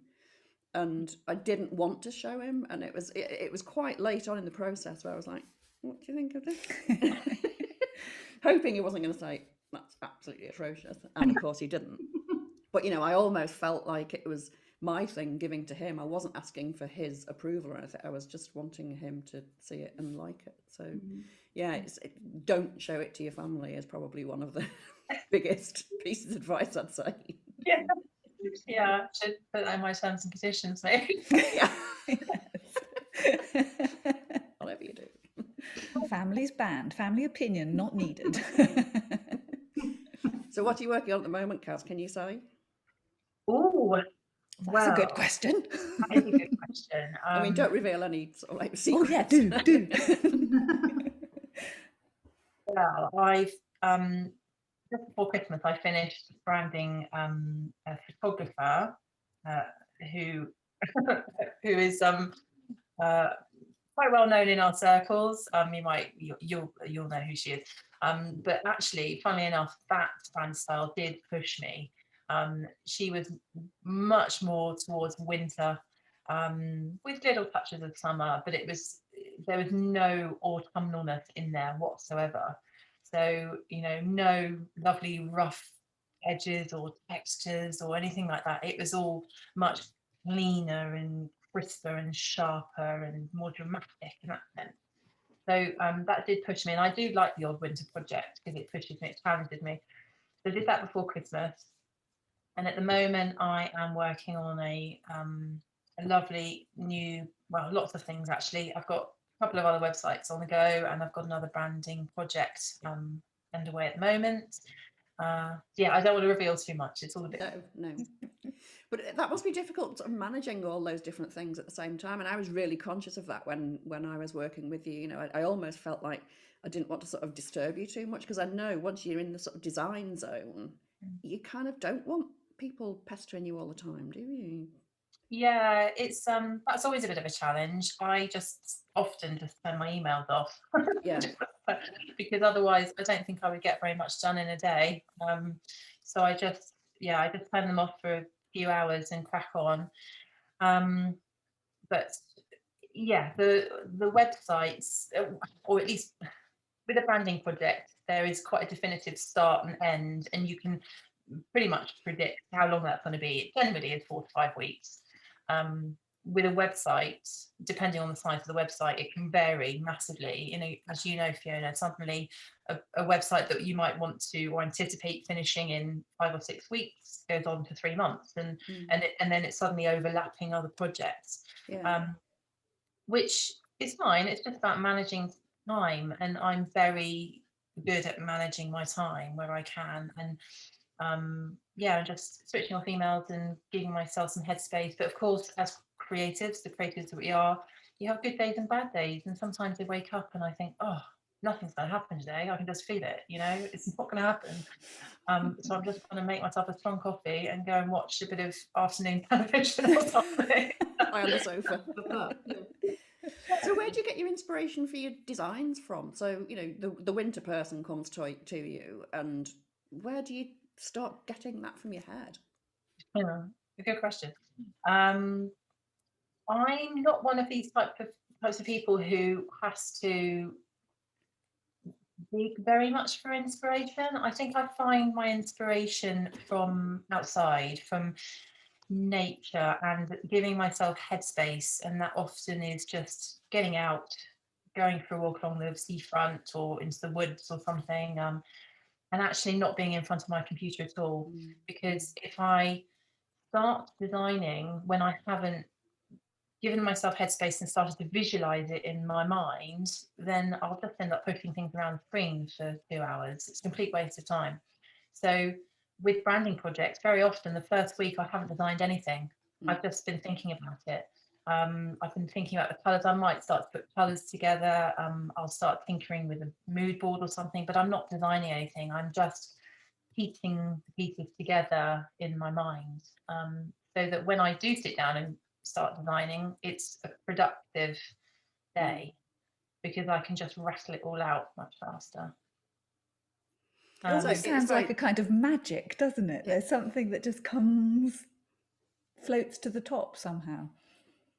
S2: And I didn't want to show him, and it was quite late on in the process where I was like, what do you think of this? Hoping he wasn't going to say, that's absolutely atrocious. And of course he didn't. But, you know, I almost felt like it was my thing giving to him. I wasn't asking for his approval or anything. I was just wanting him to see it and like it. So, yeah, don't show it to your family is probably one of the biggest pieces of advice I'd say.
S5: Yeah. Yeah, should put that in my terms and conditions, maybe.
S2: Yeah. Whatever you do.
S1: Family's banned. Family opinion not needed.
S2: So what are you working on at the moment, Kaz? Can you say?
S5: Oh,
S1: That's a good question.
S5: That is a good question.
S2: I mean, don't reveal any sort of like secrets.
S1: Oh yeah, do.
S5: Well, I've just before Christmas, I finished branding a photographer who is quite well known in our circles. You'll know who she is. But actually, funnily enough, that brand style did push me. She was much more towards winter, with little touches of summer, but there was no autumnalness in there whatsoever. So, you know, no lovely rough edges or textures or anything like that. It was all much cleaner and crisper and sharper and more dramatic in that sense. So that did push me, and I do like the odd winter project because it pushes me, it challenges me. So I did that before Christmas, and at the moment I am working on a lovely new, well, lots of things actually. I've got a couple of other websites on the go, and I've got another branding project underway at the moment. Yeah, I don't want to reveal too much. It's all a bit...
S2: No. But that must be difficult, sort of managing all those different things at the same time. And I was really conscious of that when I was working with you. You know, I almost felt like I didn't want to sort of disturb you too much, because I know once you're in the sort of design zone, you kind of don't want people pestering you all the time, do you?
S5: Yeah, it's that's always a bit of a challenge. I just often just turn my emails off.
S2: Yeah.
S5: Because otherwise I don't think I would get very much done in a day. So I just turn them off for a few hours and crack on. But yeah, the websites, or at least with a branding project, there is quite a definitive start and end, and you can pretty much predict how long that's going to be. It generally is 4 to 5 weeks. With a website, depending on the size of the website, it can vary massively. You know, as you know, Fiona, suddenly a website that you might want to or anticipate finishing in 5 or 6 weeks goes on to 3 months, and then it's suddenly overlapping other projects, which is fine. It's just about managing time, and I'm very good at managing my time where I can, and just switching off emails and giving myself some headspace. But of course, as creatives, the creatives that we are, you have good days and bad days, and sometimes I wake up and I think, oh, nothing's going to happen today. I can just feel it, you know, it's not going to happen. So I'm just going to make myself a strong coffee and go and watch a bit of afternoon television or something.
S2: Lie on the sofa. So where do you get your inspiration for your designs from? So, you know, the winter person comes to you, and where do you start getting that from your head?
S5: Yeah, a good question. I'm not one of these types of people who has to seek very much for inspiration. I think I find my inspiration from outside, from nature, and giving myself headspace. And that often is just getting out, going for a walk along the seafront or into the woods or something, and actually not being in front of my computer at all. Because if I start designing when I haven't given myself headspace and started to visualize it in my mind, then I'll just end up pushing things around the screen for 2 hours. It's a complete waste of time. So with branding projects, very often the first week I haven't designed anything. I've just been thinking about it. I've been thinking about the colours. I might start to put colours together. I'll start tinkering with a mood board or something, but I'm not designing anything. I'm just piecing the pieces together in my mind, so that when I do sit down and start designing, it's a productive day, because I can just wrestle it all out much faster.
S1: It almost sounds like a kind of magic, doesn't it? There's something that just floats to the top somehow.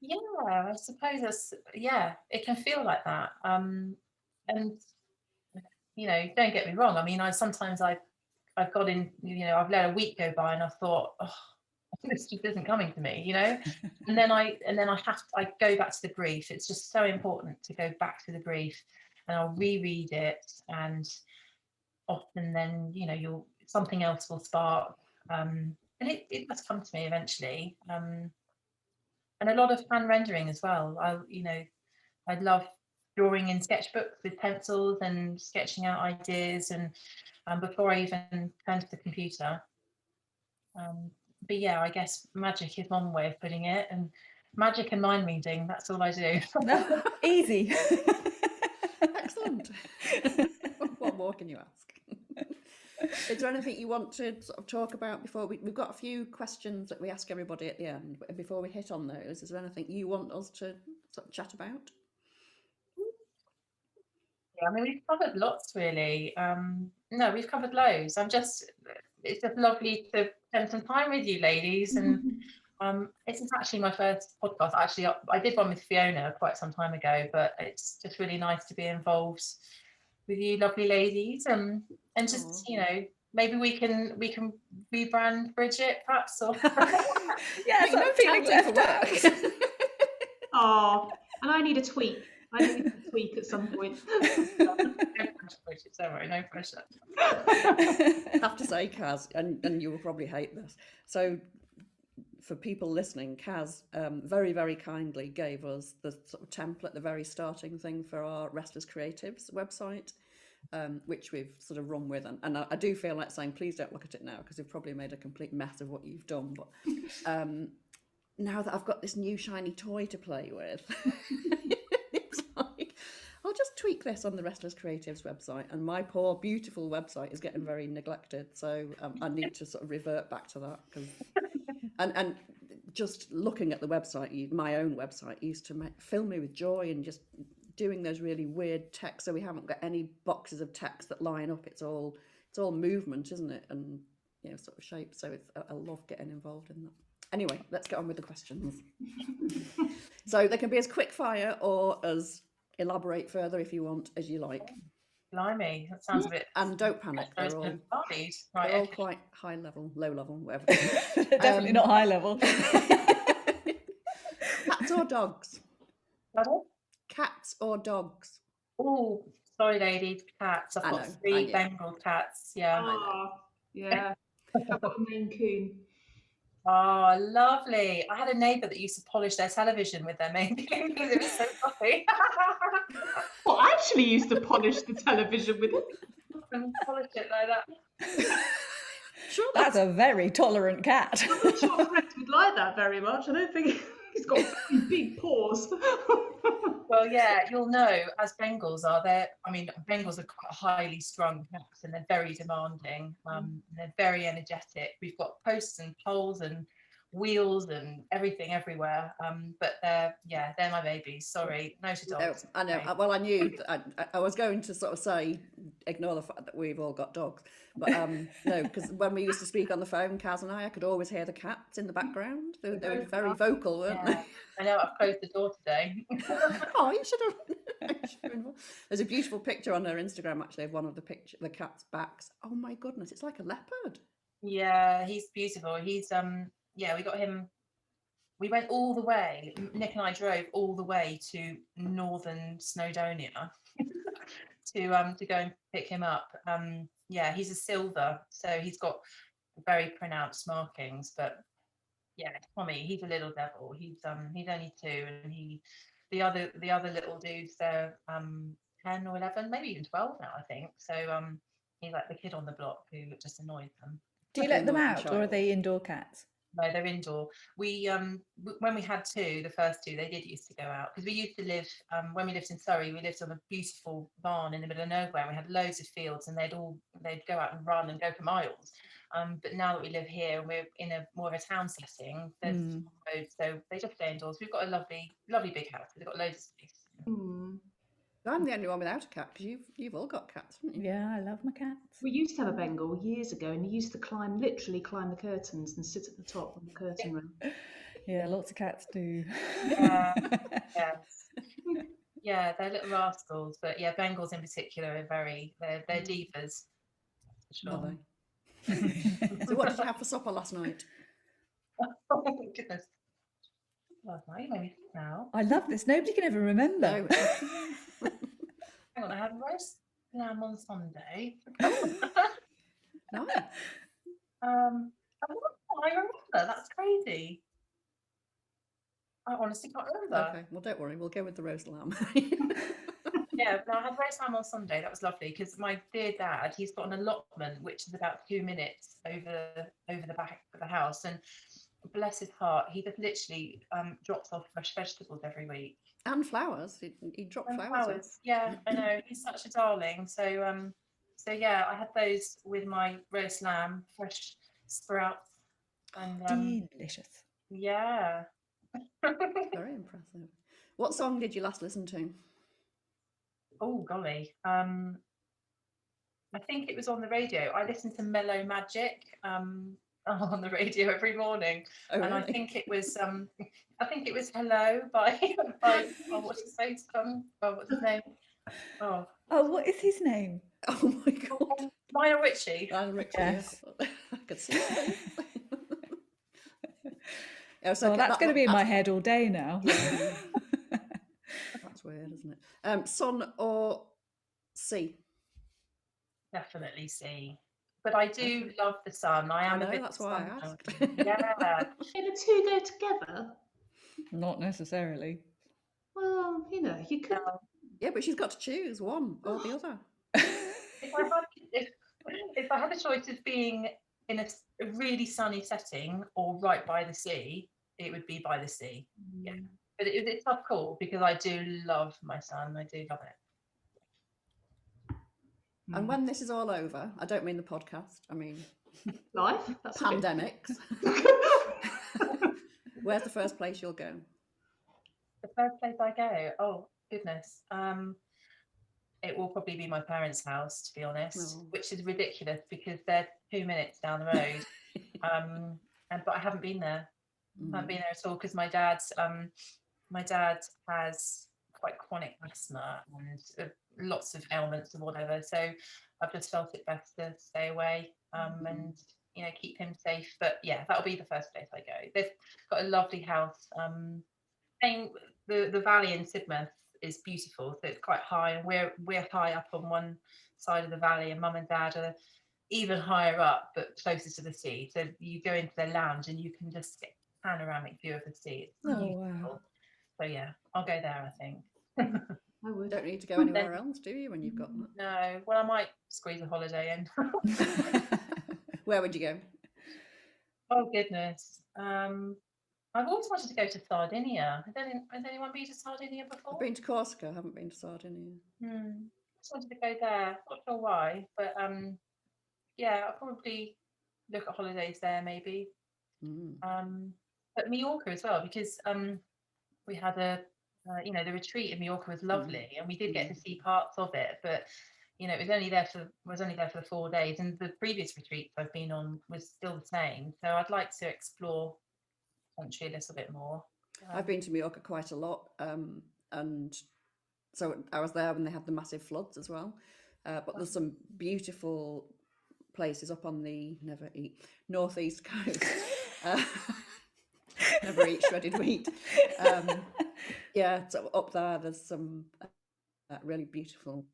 S5: Yeah, I suppose it can feel like that. And don't get me wrong. I mean, I've got in, I've let a week go by and I've thought, oh, this just isn't coming to me, and then I go back to the brief. It's just so important to go back to the brief, and I'll reread it, and often then something else will spark, and it must come to me eventually. And a lot of fan rendering as well. I love drawing in sketchbooks with pencils and sketching out ideas, and before I even turn to the computer. But yeah, I guess magic is one way of putting it, and magic and mind reading, that's all I do.
S1: Easy.
S2: Excellent. What more can you ask? Is there anything you want to sort of talk about before we've got a few questions that we ask everybody at the end, but before we hit on those, is there anything you want us to sort of chat about?
S5: Yeah, I mean, we've covered lots, really. No, we've covered loads. It's just lovely to spend some time with you ladies, and this is actually my first podcast. Actually, I did one with Fiona quite some time ago, but it's just really nice to be involved with you lovely ladies, and just maybe we can rebrand Bridget, perhaps, or
S1: yes, I'm feeling left out.
S4: Oh, and I need a tweak. I need a tweak at some point.
S5: No pressure, Bridget, don't worry, no pressure.
S2: I have to say, Kaz, and you will probably hate this. So for people listening, Kaz very, very kindly gave us the sort of template, the very starting thing for our Restless Creatives website, which we've sort of run with. And I do feel like saying, please don't look at it now, because you've probably made a complete mess of what you've done. But now that I've got this new shiny toy to play with, it's like, I'll just tweak this on the Restless Creatives website. And my poor, beautiful website is getting very neglected. So I need to sort of revert back to that. And just looking at the website, my own website, used to fill me with joy, and just doing those really weird text. So we haven't got any boxes of text that line up. It's all movement, isn't it? And sort of shape. So I love getting involved in that. Anyway, let's get on with the questions. So they can be as quick fire or as elaborate further if you want, as you like.
S5: Blimey, that sounds a bit.
S2: And don't panic. They're all quite high level, low level, whatever.
S1: Definitely not high level.
S2: Cats or dogs?
S5: Pardon?
S2: Cats or dogs?
S5: Oh, sorry, ladies, cats. I've got 3 Bengal cats. Yeah.
S4: Oh, yeah. I've got a Maine Coon.
S5: Oh, lovely. I had a neighbour that used to polish their television with their Maine Coon because it was so fluffy.
S4: Well, I actually used to polish the television with it.
S5: And polish it like that.
S2: Sure,
S1: that's a very tolerant cat.
S4: I'm not sure Fred would like that very much. I don't think he's got very big paws.
S5: Well, yeah, you'll know, as Bengals are, Bengals are quite highly strung cats, and they're very demanding. And they're very energetic. We've got posts and poles and wheels and everything everywhere. But they're my babies. Sorry, no to dogs.
S2: No, I know. Okay. Well, I knew I was going to sort of say, ignore the fact that we've all got dogs, but no, because when we used to speak on the phone, Kaz and I could always hear the cats in the background. They were very vocal, weren't they?
S5: I know. I've closed the door today.
S2: Oh, you should have. There's a beautiful picture on her Instagram actually of one of the cat's backs. Oh my goodness, it's like a leopard.
S5: Yeah, he's beautiful. He's yeah, we got him. We went all the way. Nick and I drove all the way to northern Snowdonia to go and pick him up. Yeah, he's a silver, so he's got very pronounced markings. But yeah, Tommy, he's a little devil. He's only 2, and the other little dudes, they're 10 or 11, maybe even 12 now, I think. So he's like the kid on the block who just annoys them.
S1: Do you
S2: Like
S1: let them
S2: annoying
S1: out, or are
S2: child.
S1: they indoor cats?
S5: No, they're indoor. We when we had 2, the first 2, they did used to go out, because we used to live when we lived in Surrey. We lived on a beautiful barn in the middle of nowhere, and we had loads of fields, and they'd go out and run and go for miles. But now that we live here and we're in a more of a town setting, there's roads, so they just stay indoors. We've got a lovely big house. We've got loads of space.
S2: I'm the only one without a cat, because you've all got cats, haven't you?
S1: Yeah, I love my cats.
S4: We used to have a Bengal years ago, and he used to literally climb the curtains and sit at the top on the curtain ring.
S1: Yeah, lots of cats do.
S5: Yeah, yeah, they're little rascals. But yeah, Bengals in particular are they're divas. For
S2: Are
S5: sure.
S2: they? So what did you have for supper last night?
S5: Oh my goodness. Last night, maybe now.
S1: I love this. Nobody can ever remember.
S2: No.
S5: Hang on, I had roast lamb on Sunday.
S2: No.
S5: I remember. That's crazy. I honestly can't remember.
S2: Okay, well, don't worry. We'll go with the roast lamb.
S5: Yeah, no, I had roast lamb on Sunday. That was lovely, because my dear dad, he's got an allotment which is about 2 minutes over the back of the house, and bless his heart, he just literally drops off fresh vegetables every week.
S2: And flowers. He dropped
S5: And
S2: flowers.
S5: flowers. Yeah, I know. He's such a darling. So yeah, I had those with my roast lamb, fresh sprouts, and
S1: Delicious.
S5: yeah.
S2: Very impressive. What song did you last listen to?
S5: Oh golly. I think it was on the radio. I listened to Mellow Magic on the radio every morning.
S2: Oh,
S5: And I
S2: really?
S5: think it was Hello by what's his face? What's his name? Oh,
S1: what is his name?
S2: Oh my God.
S5: Lionel Richie.
S2: Lionel Richie,
S1: Yes.
S2: yeah. I could see it. Yeah, so
S1: Well, that's going to be in my head all day now.
S2: That's weird, isn't it? Sun or sea?
S5: Definitely C. But I do love the sun. I am
S2: know,
S5: a bit
S2: that's why I
S5: sun
S2: asked.
S5: junkie. Yeah.
S4: Do the two go together?
S1: Not necessarily.
S4: Well, you could.
S2: Yeah, but she's got to choose one or the other.
S5: If I had a choice of being in a really sunny setting or right by the sea, it would be by the sea. Yeah. But it's a tough call, because I do love my sun. I do love it.
S2: And when this is all over, I don't mean the podcast, I mean
S4: Life? That's a bit-
S2: pandemics. Where's the first place you'll go?
S5: The first place I go, oh goodness, it will probably be my parents' house, to be honest,
S2: Oh.
S5: which is ridiculous because they're 2 minutes down the road. But I haven't been there. I haven't been there at all, because my dad has quite chronic asthma and lots of ailments and whatever. So I've just felt it best to stay away and keep him safe. But yeah, that'll be the first place I go. They've got a lovely house. The valley in Sidmouth is beautiful, so it's quite high, and we're high up on one side of the valley, and mum and dad are even higher up but closer to the sea. So you go into their lounge and you can just get a panoramic view of the sea. It's beautiful.
S1: Wow.
S5: So yeah, I'll go there, I think.
S4: I
S2: You
S4: would.
S2: don't need to go anywhere else, do you, when you've got that?
S5: No, well, I might squeeze a holiday in.
S2: Where would you go?
S5: Oh goodness. I've always wanted to go to Sardinia. Has anyone been to Sardinia before?
S2: I've been to Corsica, I haven't been to Sardinia.
S5: Just wanted to go there. Not sure why, but yeah, I'll probably look at holidays there maybe. But Mallorca as well, because we had the retreat in Mallorca was lovely, and we did get to see parts of it, but it was only there for the 4 days, and the previous retreats I've been on was still the same. So I'd like to explore country a little bit more.
S2: I've been to Mallorca quite a lot, and So I was there when they had the massive floods as well. But there's some beautiful places up on the northeast coast. Never eat shredded wheat. So up there, there's some really beautiful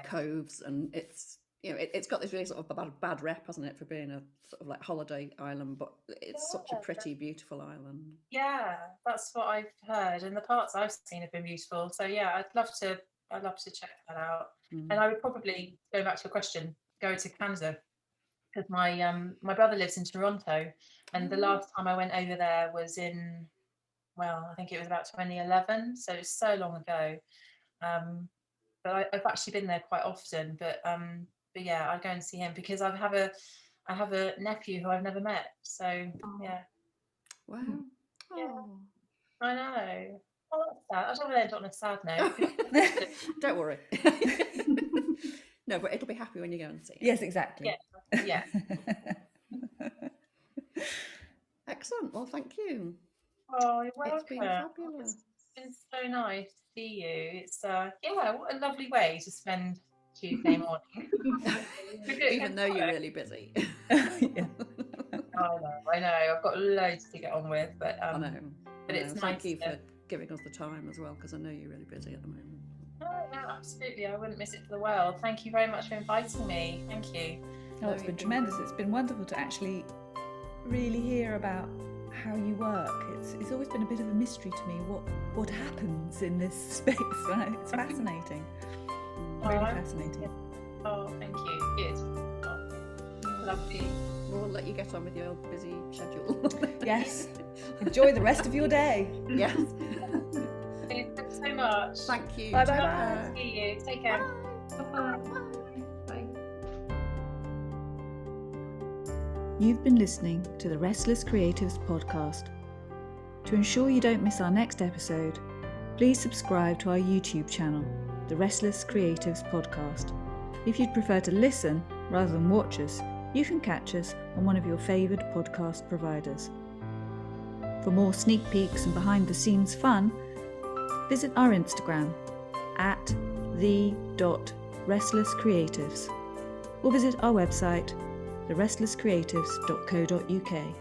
S2: coves, and it's it's got this really sort of bad rep, hasn't it, for being a sort of like holiday island, but it's such a pretty, beautiful island.
S5: Yeah, that's what I've heard, and the parts I've seen have been beautiful. So yeah, I'd love to check that out. And I would probably, go back to your question, go to Canada, because my brother lives in Toronto, and the last time I went over there was in, well, I think it was about 2011, so it's so long ago. But I've actually been there quite often. But yeah, I'd go and see him because I have a nephew who I've never met. So yeah.
S2: Wow.
S5: Yeah. I know. Oh, that's sad. I don't want to end on a sad note.
S2: Don't worry. No, but it'll be happy when you go and see it.
S1: Yes, exactly.
S5: Yeah.
S2: Excellent. Well, thank you.
S5: Oh, you're welcome.
S2: It's been fabulous.
S5: It's been so nice to see you. It's what a lovely way to spend Tuesday morning.
S2: Even though you're really busy.
S1: Yeah.
S5: I know. I've got loads to get on with, but
S2: I know.
S5: But it's
S2: thank
S5: nice
S2: you for giving us the time as well, because I know you're really busy at the moment.
S5: No, absolutely. I wouldn't miss it for the world. Thank you very much for inviting me. Thank you.
S1: Oh, it's been tremendous. It's been wonderful to actually really hear about how you work. It's always been a bit of a mystery to me what happens in this space. It's fascinating. Really fascinating.
S5: Oh, thank you. Good. Lovely.
S2: We'll let you get on with your busy schedule.
S1: Yes. Enjoy the rest of your day.
S2: Yes.
S5: Thanks so much.
S2: Thank you.
S1: Bye.
S5: See you. Take care.
S4: Bye. Bye.
S1: You've been listening to the Restless Creatives podcast. To ensure you don't miss our next episode, please subscribe to our YouTube channel, the Restless Creatives podcast. If you'd prefer to listen rather than watch us, you can catch us on one of your favoured podcast providers. For more sneak peeks and behind-the-scenes fun, visit our Instagram at the.restlesscreatives or visit our website, therestlesscreatives.co.uk.